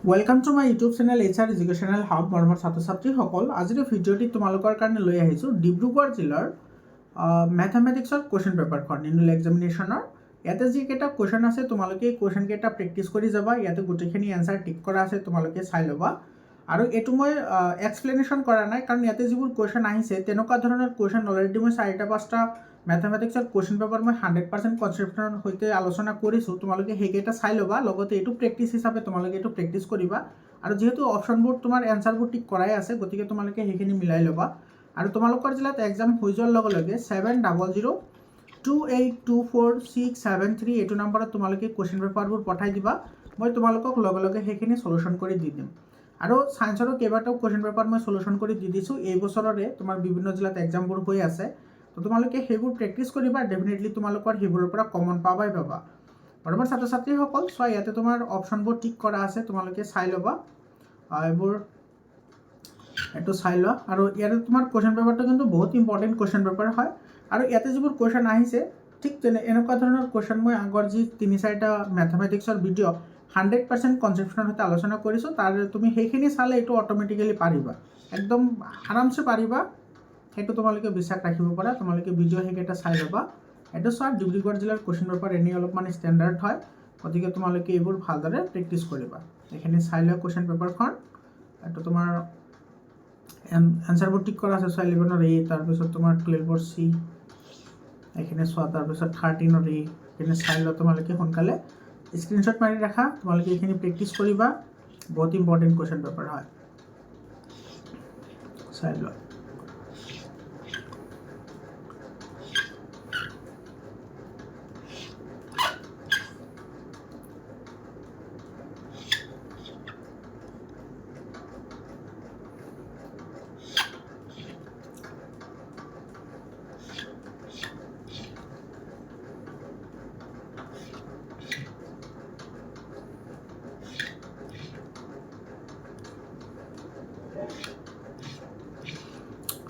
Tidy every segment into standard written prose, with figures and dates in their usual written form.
welcome to my YouTube channel HR educational hub मरমৰ ছাত্ৰ ছাত্ৰীসকল আজিৰ ভিডিঅ'টিত তোমালোকৰ কাৰণে লৈ আহিছোঁ ডিব্ৰুগড় জিলাৰ ম্যাথমেটিক্সৰ কোৱেশ্চন পেপাৰখন এনুৱেল এক্সামিনেশ্যনৰ ইয়াতে যি কেইটা কোৱেশ্চন আছে তোমালোকে কোৱেশ্চন কেইটা প্ৰেক্টিছ কৰি যাবা ইয়াতে গোটেইখিনি এনসাৰ টিক কৰা আছে তোমালোকে চাই ল'বা আৰু এটো মই এক্সপ্লেনেশ্যন কৰা নাই কাৰণ ইয়াতে যিবোৰ কোৱেশ্চন আহিছে তেনেকুৱা ধৰণৰ কোৱেশ্চন অলৰেডি মই 4-5টা ম্যাথমেটিক্সৰ কোৱেশ্চন পেপাৰ মই 100% কনসেপ্টৰ সৈতে আলোচনা কৰিছো তোমালোকে হেগেটা চাই ল'বা লগতে এটো প্ৰেক্টিছ হিচাপে তোমালোকে এটো প্ৰেক্টিছ কৰিবা আৰু যেহেতু অপশনবোৰ তোমাৰ এনসাৰবোৰ টিক কৰাই আছে গতিকে তোমালোকে হেখিনি মিলাই ল'বা আৰু তোমালোকৰ জিলাত এক্সাম হৈ যোৱাৰ লগে লগে 7002824673 এটো নম্বৰত তোমালোকে কোৱেশ্চন পেপাৰবোৰ পঠাই দিবা মই তোমালোকক লগে লগে হেখিনি সলিউশন কৰি দি দিম আৰু সায়েন্সৰ কেইবাটাও কোৱেশ্চন পেপাৰ মই সলিউশন কৰি দি দিছো এই বছৰৰে তোমাৰ বিভিন্ন জিলাত এক্সামবোৰ হৈ আছে তো তোমালোকে হেবোৰ প্ৰেক্টিছ কৰিবা ডেফিনেটলি তোমালোকৰ হেবোৰৰ পৰা কমন পাবাই পাবা বৰ্তমান ছাত্ৰ ছাত্ৰীসকল সয় ইয়াতে তোমাৰ অপশনবোৰ টিক কৰা আছে তোমালোকে চাই ল'বা এবোৰ এটো চাই লোৱা আৰু ইয়াতে তোমাৰ কোৱেশ্চন পেপাৰটো কিন্তু বহুত ইম্পৰ্টেন্ট কোৱেশ্চন পেপাৰ হয় আৰু ইয়াতে যিবোৰ কোৱেশ্চন আহিছে ঠিক তেনে এনেকুৱা ধৰণৰ কোৱেশ্চন মই আগৰ যি 3-4টা ম্যাথমেটিক্সৰ ভিডিও 100% কনসেপ্টৰ সৈতে আলোচনা কৰিছো তাৰ তুমি হেখিনি চালে এটো অটোমেটিক্যালি পাৰিবা একদম আৰামছে পাৰিবা হেতু তোমালোকে বিশ্বাস ৰাখিব পাৰা তোমালোকে ভিডিও হেকেটা চাই ল'বা এটো সব ডিব্ৰুগড় জিলাৰ কোৱেশ্চন পেপাৰ এনি অলপমান ষ্টেণ্ডাৰ্ড হয় গতিকে তোমালোকে এইবোৰ ভালদৰে প্ৰেক্টিছ কৰিবা এখিনি চাই লোৱা কোৱেশ্চন পেপাৰখন এটো তোমাৰ এনসাৰবোৰ টিক কৰা আছে 11 এ তাৰ পিছত তোমাৰ 12 সি এখিনি সোৱা তাৰ পিছত 13 এ এখিনি চাই লোৱা তোমালোকে সোনকালে স্ক্ৰিনশ্বট মাৰি ৰাখা তোমালোকে এখিনি প্ৰেক্টিছ কৰিবা বহুত ইম্পৰ্টেন্ট কোৱেশ্চন পেপাৰ হয় চাই লোৱা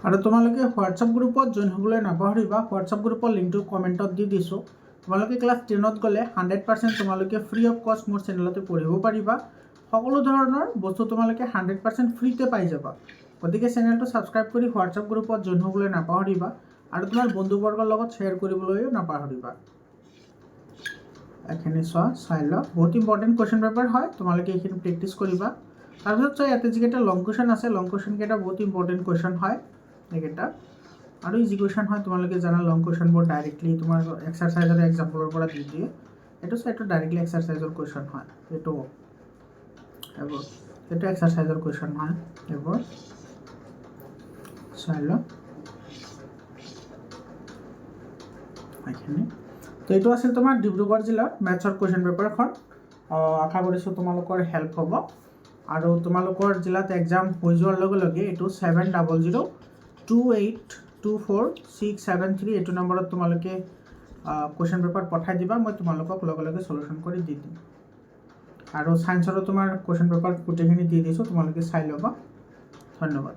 আৰু তোমালোকে হোৱাটসঅ্যাপ গ্ৰুপত জয়েন হ'বলৈ নাপাহৰিবা হোৱাটসঅ্যাপ গ্ৰুপৰ লিংকটো কমেন্টত দি দিছো তোমালোকে ক্লাছ 10ত গলে 100% তোমালোকে ফ্ৰী অফ কষ্ট মোৰ চেনেলতে পঢ়িব পাৰিবা সকলো ধৰণৰ বস্তু তোমালোকে 100% ফ্ৰীতে পাই যাবা গতিকে চেনেলটো সাবস্ক্ৰাইব কৰি হোৱাটসঅ্যাপ গ্ৰুপত জয়েন হ'বলৈ নাপাহৰিবা আৰু তোমাৰ বন্ধুবৰ্গৰ লগত শেয়াৰ কৰিবলৈও নাপাহৰিবা এখিনি চাই লোৱা বহুত ইম্পৰ্টেন্ট কোৱেশ্চন পেপাৰ হয় তোমালোকে এখিনি প্ৰেক্টিছ কৰিবা তাৰপিছত ইয়াতে যিকেইটা লং কোৱেশ্চন আছে লং কোৱেশ্চন কেইটা বহুত ইম্পৰ্টেন্ট কোৱেশ্চন হয় একেটা আৰু ইজি কোৱেশ্চন হয় তোমালোকে জানা লং কোৱেশ্চনবোৰ ডাইৰেক্টলি তোমাৰ এক্সাৰসাইজৰ এক্সাম্পলৰ পৰা দি দিয়ে এটো সেটো ডাইৰেক্টলি এক্সাৰসাইজৰ কোৱেশ্চন হয় এটো এক্সাৰসাইজৰ কোৱেশ্চন হয় এবোৰ চাই লোৱা এখিনি তো এটো আছিল তোমাৰ ডিব্ৰুগড় জিলাৰ ম্যাথছৰ কোৱেশ্চন পেপাৰখন আশা কৰিছো তোমালোকৰ হেল্প হ'ব আৰু তোমালোকৰ জিলাত এক্সাম হৈ যোৱাৰ লগে লগে এটো 7002824673 এটো নম্বৰত তোমালোকে কোৱেশ্চন পেপাৰ পঠাই দিবা মই তোমালোকক লগে লগে সলিউশন কৰি দি দিম আৰু সায়েন্সৰ তোমাৰ কোৱেশ্চন পেপাৰ গোটেইখিনি দি দিছো তোমালোকে চাই ল'বা ধন্যবাদ